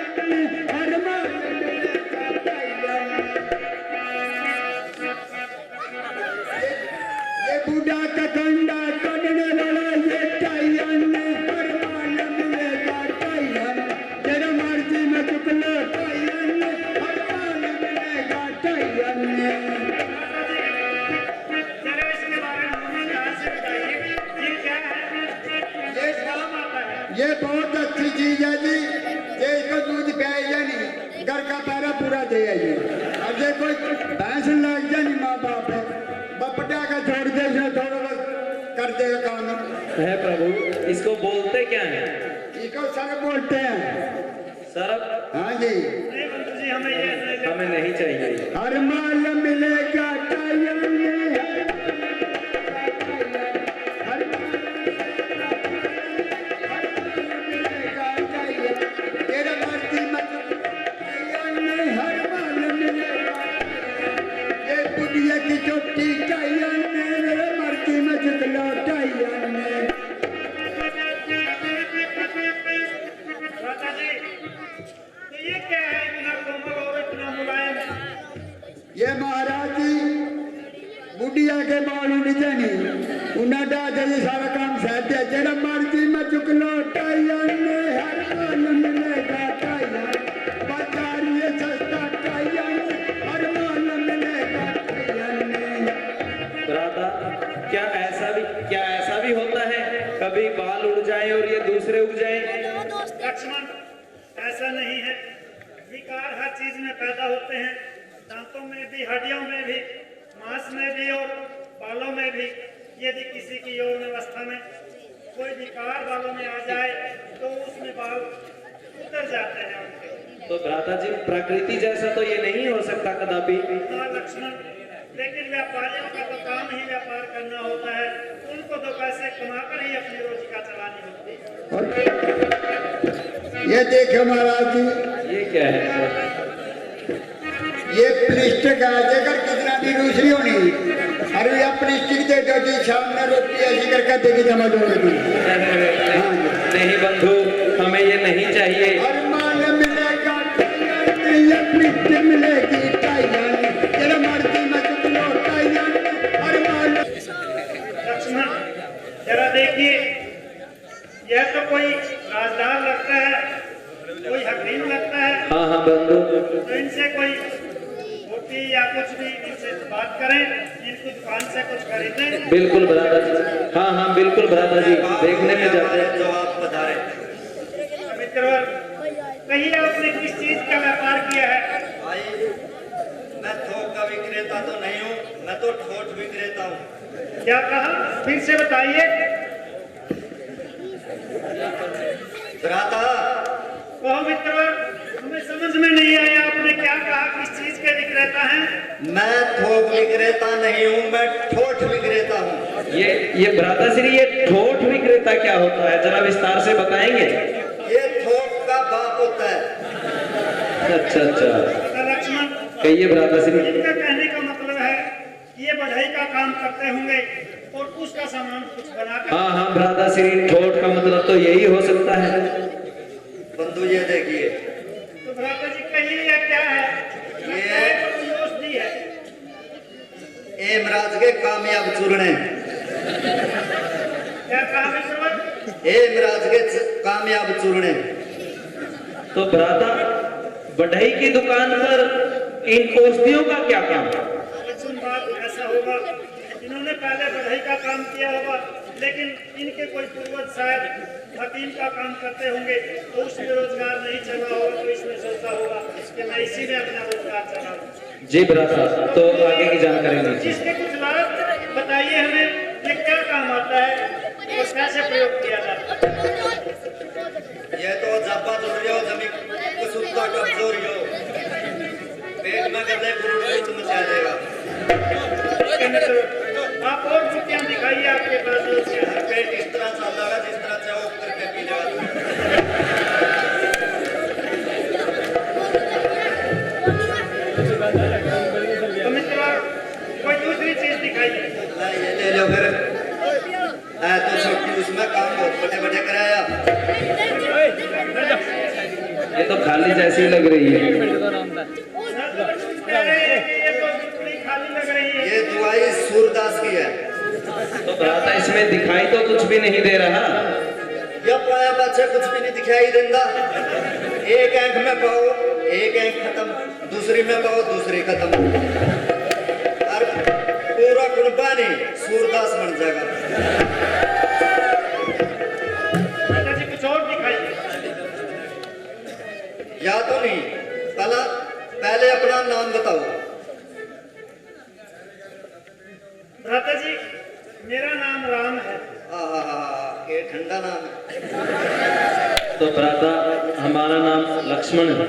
हर माल मिलेगा टायन। ये बूढ़ा का कंडा कटने वाला ये टायन, हर माल मिलेगा टायन, तेरे मर्जी में चुक लो टायन, हर माल मिलेगा टायन। जरा इसके बारे में हमें ध्यान से बताइए, ये क्या है, ये काम आता है। ये बहुत अच्छी चीज है जी, ये इसको दूध पियाएगा नहीं, घर का पैरा पूरा देगा जी। और ये कोई भैंस लग जाए नहीं, माँ बाप है बपटा का छोड़ दे, इसने थोड़ा बहुत कर देगा काम। है प्रभु। इसको बोलते क्या है? इसको सर बोलते हैं। सरब? हाँ जी। नहीं बंधु जी, हमें ये नहीं हमें नहीं चाहिए। हर माल मिलेगा टायन, हर मिलेगा टायन, तेरा मर्जी मत टायन, हर माल मिलेगा। ये बुढ़िया की चोटी टायन, मेरे मर्जी में जितला टायन। भ्राता जी, तो ये क्या है इतना कोमल और इतना मुलायम? ये महाराज जी बुढ़िया के बाल उड़ते नहीं, उन्हें डाल ये सारा काम सहते हैं, तेरा मर्जी में चुक लो टायन, हर माल मिलेगा टायन, बाजार ये सस्ता टायन, हर माल मिलेगा टायन। भ्राता क्या ऐसा भी होता है कभी बाल उड़ जाए और ये दूसरे उग जाए? लक्ष्मण, ऐसा नहीं है। विकार हर चीज में पैदा होते हैं, दांतों में भी, हड्डियों में भी, मांस में भी और बालों में भी। यदि किसी की यौन अवस्था में कोई विकार बालों में आ जाए तो उसमें बाल उतर जाते हैं उनके। तो भ्राता जी, प्रकृति जैसा तो ये नहीं हो सकता कदापि। हाँ लक्ष्मण, लेकिन व्यापारियों का तो काम ही व्यापार करना होता है, उनको तो पैसे कमाकर ही अपनी रोजी का चलानी होती है। और ये देखो महाराज जी, ये क्या है? ये प्लास्टिक है, जेकर कितना भी दूसरी होनी, अरे ये प्लास्टिक दे दो जी, सामने रोटी ऐसी करके देगी जमा दोगी। नहीं बंधु, हमें ये नहीं चाहिए। हर माल मिलेगा टायन, ये प्लास्टिक मिलेगी टायन, तेरा मर्जी में चुक लो टायन, हर माल। लक्ष्मण, जरा देखिए, यह तो कोई राजदार लगता है, कोई हकीम लगता है। हाँ हाँ बंधु। तो इनसे कोई होती या कुछ भी इनसे बात करें, इनकी दुकान से कुछ खरीदें। बिल्कुल भ्राता जी, हाँ हाँ बिल्कुल भ्राता जी, देखने में जाते हैं। जो आप बता रहे मित्रवर, कहिए आपने किस चीज का व्यापार किया है? भाई, मैं थोक का विक्रेता तो नहीं हूँ, मैं तो ठोठ विक्रेता हूँ। क्या कहा, फिर से बताइए। भ्राता, कहो मित्रवर, हमें समझ में नहीं आया आपने क्या कहा, किस चीज के विक्रेता हैं? मैं थोक विक्रेता नहीं हूँ, मैं ठोठ विक्रेता हूँ। ये भ्राता श्री, ये ठोठ विक्रेता क्या होता है, जरा विस्तार से बताएंगे? ये थोक का बाप होता है। अच्छा अच्छा, तो लक्ष्मण, कहिए भ्राता श्री। इनका कहने का मतलब है ये बढ़ई का काम करते होंगे और उसका सामान कुछ बना कर। हाँ हाँ भ्राता श्री, ठोठ का मतलब तो यही हो सकता है। बंधु ये देखिए, तो भ्राता जी कहिए यह क्या है? ये- कोई औषधि है। एमराज के कामयाब चूरने। क्या कहा मित्र? एमराज के कामयाब चूरने। तो भ्राता बढ़ई की दुकान पर इन औषधियों का क्या काम? सुन बात ऐसा होगा, इन्होंने पहले बढ़ई का काम किया होगा, लेकिन इनके कोई पूर्वज शायद हकीम का काम करते होंगे, तो उसमें रोजगार नहीं चला होगा, तो इसने सोचा होगा कि मैं इसी में अपना रोजगार चलाऊं। जी भ्राता, तो आगे की जानकारी दीजिए। इसके कुछ लाभ बताइए हमें, ये क्या काम आता है और कैसे प्रयोग किया जाता है? ये तो जब्बा जोरियो जमीन कुसुत्ता कमजोरियो पेट में गदे गुरुड़ मचा देगा। आप और बुटियां दिखाइए आपके पास जो से हर पेट इस तरह चलता है जिस तरह चाहो करके पी लेगा। तो मित्र कोई दूसरी चीज दिखाइए। ना ये ले लो फिर। तो छोटी उसमें काम बहुत बड़े बड़े कराया। ये तो खाली जैसी लग रही है। ये तो बिल्कुल खाली लग रही है। ये दुआई सूरदास की है। तो भ्राता इसमें दिखाई तो कुछ भी नहीं दे रहा। या पाया पाछे कुछ भी नहीं दिखाई देता। एक आंख में पाओ एक आंख खत्म, दूसरी में पाओ दूसरी खत्म, और पूरा कुनबा नहीं सूरदास बन जाएगा। माता जी कुछ और दिखाइए। या तो नहीं, पहले अपना नाम बताओ। माता जी मेरा नाम राम है। ये ठंडा नाम है। तो भ्राता हमारा नाम लक्ष्मण है।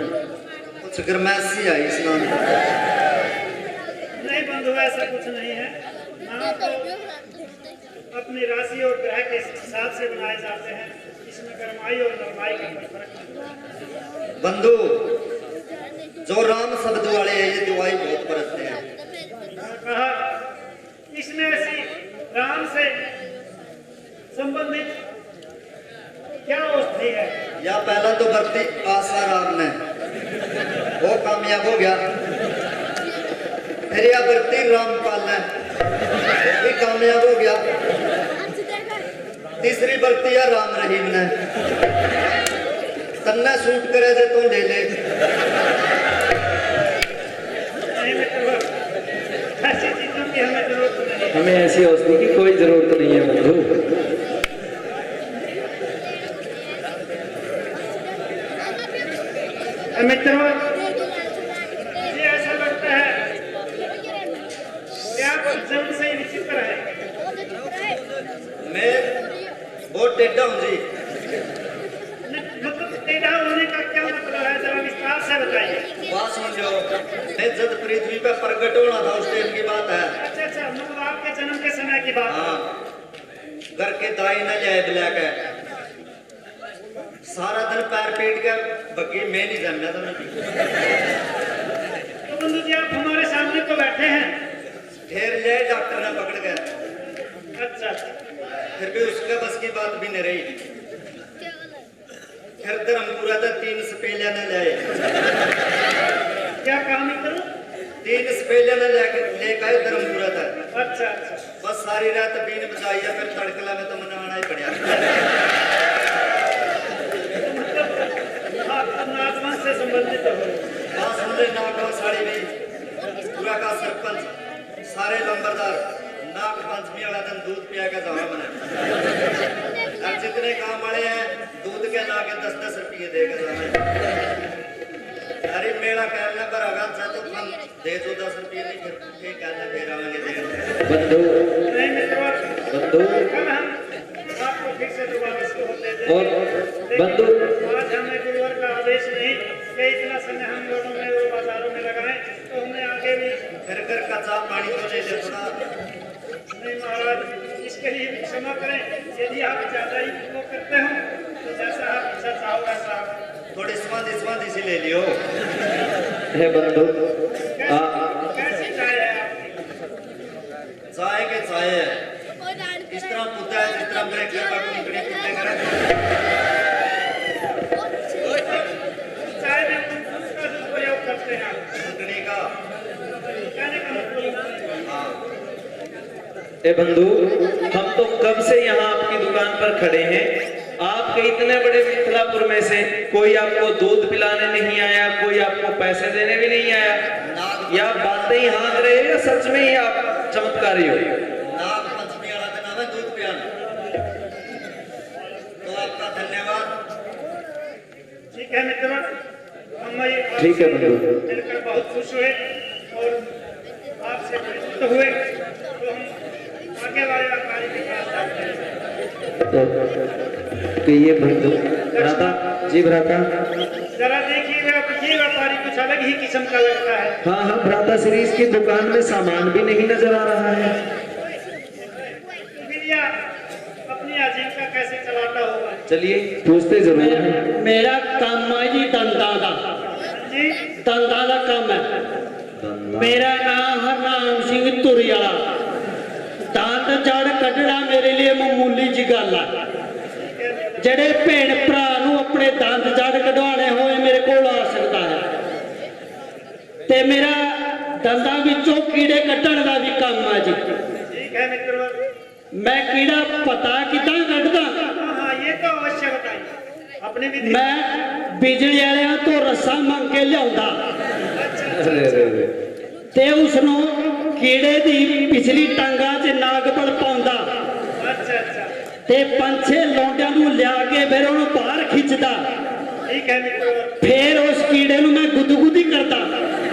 कुछ गरमैसी आई इस नाम में। नहीं बंधु ऐसा कुछ नहीं है, नाम तो अपनी राशि और ग्रह के हिसाब से बनाए जाते हैं, इसमें गरमाई और नरमाई का कोई फर्क नहीं। बंधु जो राम शब्द वाले हैं ये दुआई बहुत बरतते हैं। कहा इसमें ऐसी राम से संबंधित क्या औषधि है? या पहला तो बरती आशा राम ने, वो कामयाब हो गया। फिर या बरती रामपाल ने, वो भी कामयाब हो गया। तीसरी बरती है राम रहीम ने, तन्ने सूट करे जे तो ले ले। नहीं मित्र, ऐसी चीजों की हमें जरूरत नहीं। हमें ऐसी औषधि की कोई जरूरत नहीं है बंधु। मित्रों मुझे ऐसा लगता है कि आप जन्म से ही विचित्र है। मैं बहुत टेढ़ा हूँ जी। मतलब टेढ़ा होने का क्या मतलब है, जरा विस्तार से बताइए। बात समझो, मैं जब पृथ्वी पे प्रकट होना था उस टाइम की बात है। अच्छा, मतलब आपके जन्म के समय की बात। हाँ, घर के दाई न जाए ब्लैक है, सारा दिन पैर पीट के बग्गी मैं नहीं जानना था। तो बंधु जी आप हमारे सामने तो बैठे हैं। फिर ले डॉक्टर ने पकड़ गया। अच्छा, फिर भी उसके बस की बात भी नहीं रही। फिर धर्मपुरा था 3 सपेलिया ने लाए। क्या काम करूं? 3 सपेलिया ने लेकर आए धर्मपुरा था। अच्छा, बस सारी रात बीन बजाई है, फिर तड़कला में तो मनाना ही पड़ा। नागवंश से संबंधित हो। हाँ सुन ले, नागवा साड़ी भी पूरा का सरपंच सारे लंबरदार नाग पंचमी वाला दिन दूध पिया के जमा बना। अब जितने काम वाले हैं दूध के ना के 10-10 रुपये देगा जमा। अरे मेरा कहना पर अगर चाहे तो हम दे दो 10 रुपये, नहीं फिर कहना फिर आवांगे देंगे। बंधु नहीं मित्रों, बंधु कल हम आपको फिर से दोबारा शुरू होते हैं। और बंधु आज हमें गुरुवर का आदेश नहीं कि इतना समय हम लोगों ने वो बाजारों में लगाए, तो हमें आगे भी फिर घर का चाह पानी तो ले ले थोड़ा। नहीं महाराज, इसके लिए भी क्षमा करें। यदि आप ज्यादा ही वो करते हो तो जैसा आप इच्छा चाहो वैसा थोड़ी स्वादी सी ले लियो। है बंधु। कैसी चाय है आपकी? चाय के चाय है इस तरह पुता है जिस तरह मेरे घर का कुंकड़ी पुते कर। चाय में उसका प्रयोग करते हैं कुंकड़ी का। कहने का मतलब हाँ ए बंधु, हम तो कब से यहाँ आपकी दुकान पर खड़े हैं। आपके इतने बड़े मिथिलापुर में से कोई आपको दूध पिलाने नहीं आया, कोई आपको पैसे देने भी नहीं आया। या बातें ही हाँक रहे हैं या सच में ही आप चमत्कारी हो? नाग पंचमी वाला का नाम है दूध पियाना। तो आपका धन्यवाद। ठीक है मित्र, हम ये ठीक है बंधु। मिलकर बहुत खुश हुए और आपसे परिचित हुए, तो हम आगे वाले कार्य के साथ तो ये बंधु भ्राता जी, भ्राता जरा देखिए, ये व्यापारी कुछ अलग ही किस्म का लगता है। हाँ हाँ भ्राता श्री, इसकी दुकान में सामान भी नहीं नजर आ रहा है। भैया अपनी आजीविका कैसे चलाता होगा? चलिए पूछते जरूर हैं। मेरा काम है जी दंदा का, जी दंदा का काम है। मेरा नाम हरनाम सिंह तुरी वाला। दंद जड़ कटना मेरे लिए मामूली जी गल है। ਜਿਹੜੇ ਭੈਣ ਭਰਾ ਨੂੰ ਆਪਣੇ ਦੰਦ ਜੜ ਕਢਵਾਉਣੇ ਹੋਏ ਮੇਰੇ ਕੋਲ ਆ ਸਕਦਾ ਹੈ, ਤੇ ਮੇਰਾ ਦੰਦਾਂ ਵਿੱਚੋਂ ਕੀੜੇ ਕੱਢਣ ਦਾ ਵੀ ਕੰਮ ਹੈ ਜੀ। ठीक है मित्र, ਮੈਂ ਕੀੜਾ ਪਤਾ ਕਿੱਦਾਂ ਕੱਢਦਾ? हाँ ये तो अवश्य बताइए अपने भी। ਮੈਂ ਬਿਜਲੀ ਵਾਲਿਆਂ ਤੋਂ ਰੱਸਾ ਮੰਗ ਕੇ ਲਿਆਉਂਦਾ अरे अरे अरे, ਤੇ ਉਸ ਨੂੰ ਕੀੜੇ ਦੀ ਪਿਛਲੀ ਟਾਂਗਾਂ 'ਚ ਨਾਗਪੜ ਪਾਉਂਦਾ अच्छा अच्छा ਤੇ ਪੰਜ ਛੇ ਲੌਂਡਿਆਂ ਨੂੰ ਲਿਆ ਕੇ ਫਿਰ ਉਹਨੂੰ ਬਾਹਰ ਖਿੱਚਦਾ। ठीक है मित्र, ਫਿਰ ਉਸ ਕੀੜੇ ਨੂੰ ਮੈਂ ਗੁਦਗੁਦੀ ਕਰਦਾ।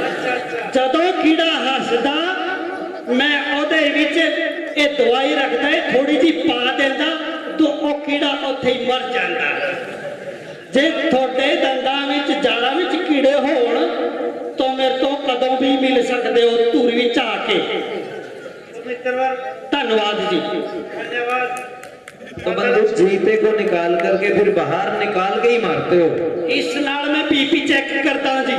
अच्छा अच्छा ਜਦੋਂ ਕੀੜਾ ਹੱਸਦਾ ਮੈਂ ਉਹਦੇ ਵਿੱਚ ਇਹ ਦਵਾਈ ਰੱਖਦਾ, ਥੋੜੀ ਜਿਹੀ ਪਾ ਦਿੰਦਾ, ਤਾਂ ਉਹ ਕੀੜਾ ਉੱਥੇ ਹੀ ਮਰ ਜਾਂਦਾ। ਜੇ ਤੁਹਾਡੇ ਦੰਦਾਂ ਵਿੱਚ ਜਾੜਾਂ ਵਿੱਚ ਕੀੜੇ ਹੋਣ ਤਾਂ ਮੇਰੇ ਤੋਂ ਕਦੋਂ ਵੀ ਮਿਲ ਸਕਦੇ ਹੋ ਧੂਰੀ ਵਿੱਚ ਆ ਕੇ। तो मित्र ਧੰਨਵਾਦ ਜੀ। धन्यवाद। तो बंधु जीते को निकाल करके फिर बाहर निकाल के ही मारते हो। ਇਸ ਨਾਲ ਮੈਂ बीपी चेक करता जी।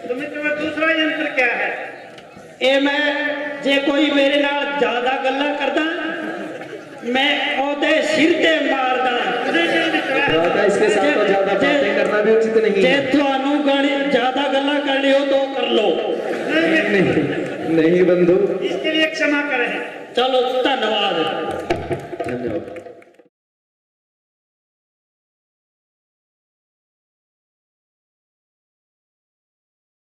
तो मित्र दूसरा यंत्र क्या है? ਇਹ ਮੈਂ ਜੇ ਕੋਈ ਮੇਰੇ ਨਾਲ ਜ਼ਿਆਦਾ ਗੱਲਾਂ ਕਰਦਾ मैं ਉਹਦੇ ਸਿਰ ਤੇ ਮਾਰਦਾ। भ्राता इसके साथ तो ज्यादा बातें करना भी उचित नहीं ਜੇ है। ਤੁਹਾਨੂੰ ਜ਼ਿਆਦਾ ਗੱਲਾਂ ਕਰਨੀ ਹੋ ਤਾਂ ਕਰ ਲਓ। नहीं नहीं बंधु, इसके लिए क्षमा करें। चलो धन्यवाद। धन्यवाद।